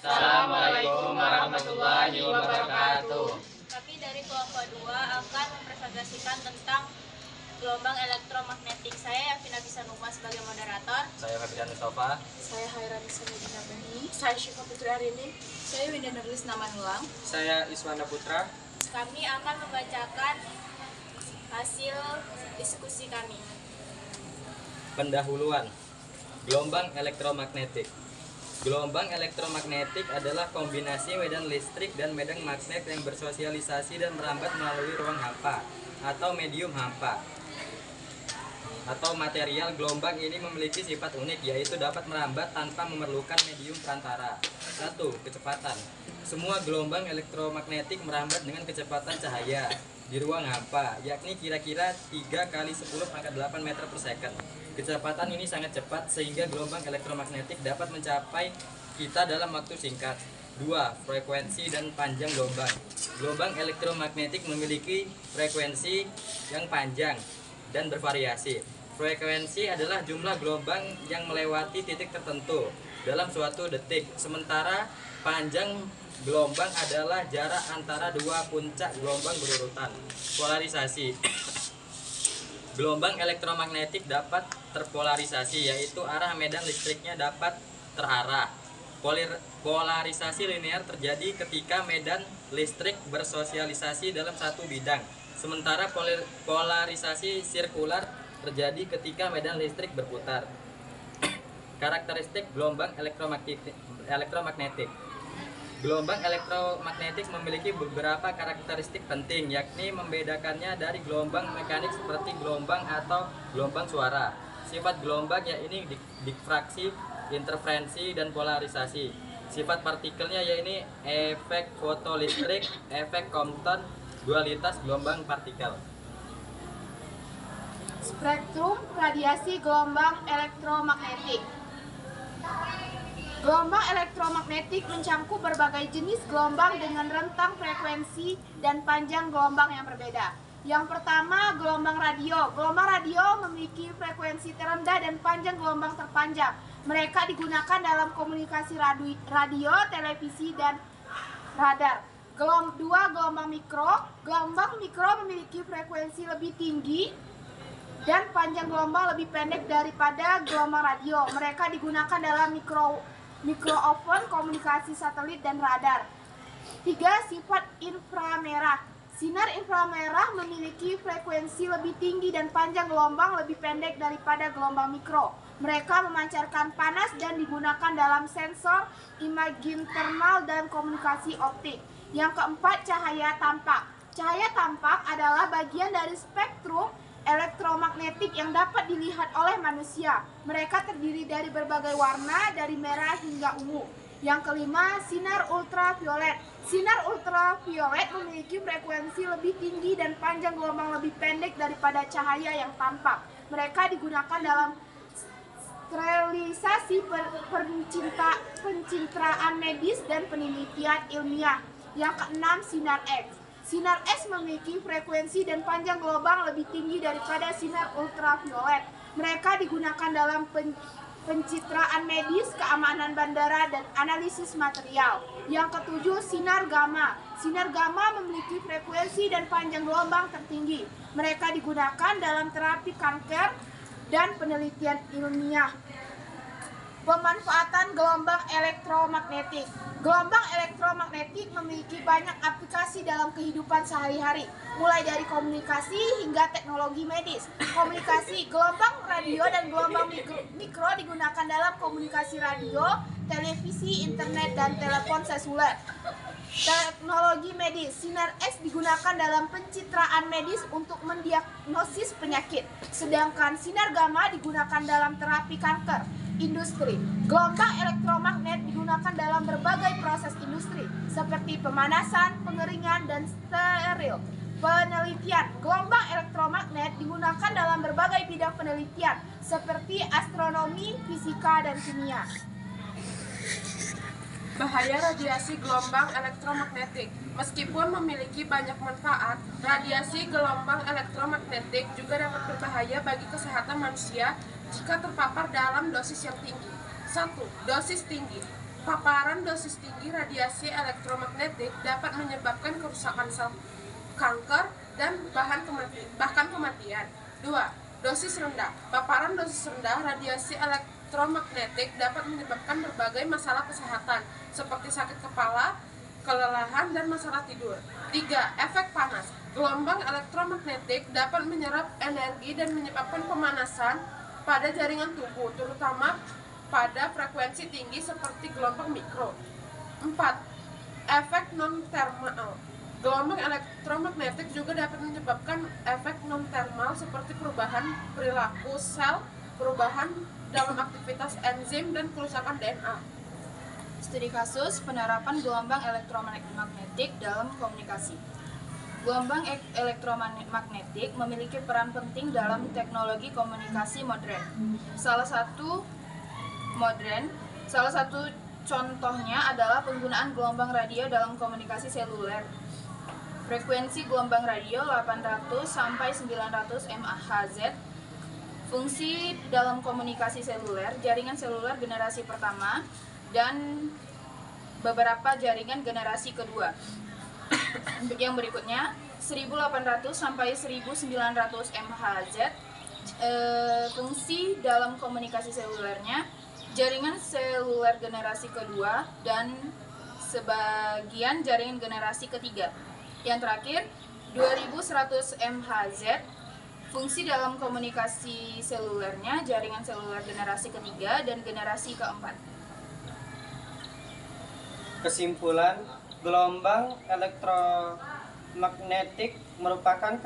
Assalamualaikum warahmatullahi wabarakatuh. Kami dari kelompok 2 akan mempresentasikan tentang gelombang elektromagnetik. Saya Yafina Bisanuma sebagai moderator. Saya Fabian Mustafa. Saya Hairani Samudina Beni. Saya Syifa Putri Arini. Saya Winda Nurlis Namanulang. Saya Iswana Putra. Kami akan membacakan hasil diskusi kami. Pendahuluan. Gelombang elektromagnetik. Gelombang elektromagnetik adalah kombinasi medan listrik dan medan magnet yang bersosialisasi dan merambat melalui ruang hampa atau medium hampa atau material. Gelombang ini memiliki sifat unik, yaitu dapat merambat tanpa memerlukan medium perantara. 1. Kecepatan. Semua gelombang elektromagnetik merambat dengan kecepatan cahaya di ruang hampa, yakni kira-kira 3 kali 10⁸ meter per second. Kecepatan ini sangat cepat sehingga gelombang elektromagnetik dapat mencapai kita dalam waktu singkat. 2. Frekuensi dan panjang gelombang. Gelombang elektromagnetik memiliki frekuensi yang panjang dan bervariasi. Frekuensi adalah jumlah gelombang yang melewati titik tertentu dalam suatu detik, sementara panjang gelombang adalah jarak antara dua puncak gelombang berurutan. Polarisasi. Gelombang elektromagnetik dapat terpolarisasi, yaitu arah medan listriknya dapat terarah. Polarisasi linear terjadi ketika medan listrik bersosialisasi dalam satu bidang, sementara polarisasi sirkular terjadi ketika medan listrik berputar. Karakteristik gelombang elektromagnetik. Gelombang elektromagnetik memiliki beberapa karakteristik penting, yakni membedakannya dari gelombang mekanik seperti gelombang atau gelombang suara. Sifat gelombang yaitu difraksi, interferensi, dan polarisasi. Sifat partikelnya yaitu efek fotolistrik, efek Compton, dualitas gelombang partikel. Spektrum radiasi gelombang elektromagnetik. Gelombang elektromagnetik mencangkup berbagai jenis gelombang dengan rentang frekuensi dan panjang gelombang yang berbeda. Yang pertama, gelombang radio. Gelombang radio memiliki frekuensi terendah dan panjang gelombang terpanjang. Mereka digunakan dalam komunikasi radio, televisi, dan radar. Gelombang mikro. Gelombang mikro memiliki frekuensi lebih tinggi dan panjang gelombang lebih pendek daripada gelombang radio. Mereka digunakan dalam mikrofon, komunikasi satelit, dan radar. 3. Sifat inframerah. Sinar inframerah memiliki frekuensi lebih tinggi dan panjang gelombang lebih pendek daripada gelombang mikro. Mereka memancarkan panas dan digunakan dalam sensor, imaging thermal, dan komunikasi optik. Yang keempat, cahaya tampak. Cahaya tampak adalah bagian dari spektrum elektromagnetik yang dapat dilihat oleh manusia. Mereka terdiri dari berbagai warna, dari merah hingga ungu. Yang kelima, sinar ultraviolet. Sinar ultraviolet memiliki frekuensi lebih tinggi dan panjang gelombang lebih pendek daripada cahaya yang tampak. Mereka digunakan dalam sterilisasi, pencitraan medis, dan penelitian ilmiah. Yang keenam, sinar X. Sinar X memiliki frekuensi dan panjang gelombang lebih tinggi daripada sinar ultraviolet. Mereka digunakan dalam pencitraan medis, keamanan bandara, dan analisis material. Yang ketujuh, sinar gamma. Sinar gamma memiliki frekuensi dan panjang gelombang tertinggi. Mereka digunakan dalam terapi kanker dan penelitian ilmiah. Pemanfaatan gelombang elektromagnetik. Gelombang elektromagnetik memiliki banyak aplikasi dalam kehidupan sehari-hari, mulai dari komunikasi hingga teknologi medis. Komunikasi, gelombang radio dan gelombang mikro digunakan dalam komunikasi radio, televisi, internet, dan telepon seluler. Teknologi medis, sinar X digunakan dalam pencitraan medis untuk mendiagnosis penyakit, sedangkan sinar gamma digunakan dalam terapi kanker. Industri, gelombang elektromagnet digunakan dalam berbagai proses industri seperti pemanasan, pengeringan, dan steril. Penelitian, gelombang elektromagnet digunakan dalam berbagai bidang penelitian seperti astronomi, fisika, dan kimia. Bahaya radiasi gelombang elektromagnetik. Meskipun memiliki banyak manfaat, radiasi gelombang elektromagnetik juga dapat berbahaya bagi kesehatan manusia jika terpapar dalam dosis yang tinggi. 1. Dosis tinggi. Paparan dosis tinggi radiasi elektromagnetik dapat menyebabkan kerusakan sel kanker dan bahkan kematian. 2. Dosis rendah. Paparan dosis rendah radiasi elektromagnetik dapat menyebabkan berbagai masalah kesehatan seperti sakit kepala, kelelahan, dan masalah tidur. 3. Efek panas. Gelombang elektromagnetik dapat menyerap energi dan menyebabkan pemanasan pada jaringan tubuh, terutama pada frekuensi tinggi seperti gelombang mikro. 4. Efek non-termal. Gelombang elektromagnetik juga dapat menyebabkan efek non-termal seperti perubahan perilaku sel, perubahan dalam aktivitas enzim, dan kerusakan DNA. Studi kasus penerapan gelombang elektromagnetik dalam komunikasi. Gelombang elektromagnetik memiliki peran penting dalam teknologi komunikasi modern. Salah satu contohnya adalah penggunaan gelombang radio dalam komunikasi seluler. Frekuensi gelombang radio 800 sampai 900 MHz. Fungsi dalam komunikasi seluler, jaringan seluler generasi pertama dan beberapa jaringan generasi kedua. Untuk yang berikutnya 1800 sampai 1900 MHz. Fungsi dalam komunikasi selulernya, jaringan seluler generasi kedua dan sebagian jaringan generasi ketiga. Yang terakhir 2100 MHz. Fungsi dalam komunikasi selulernya, jaringan seluler generasi ketiga dan generasi keempat. Kesimpulan, gelombang elektromagnetik merupakan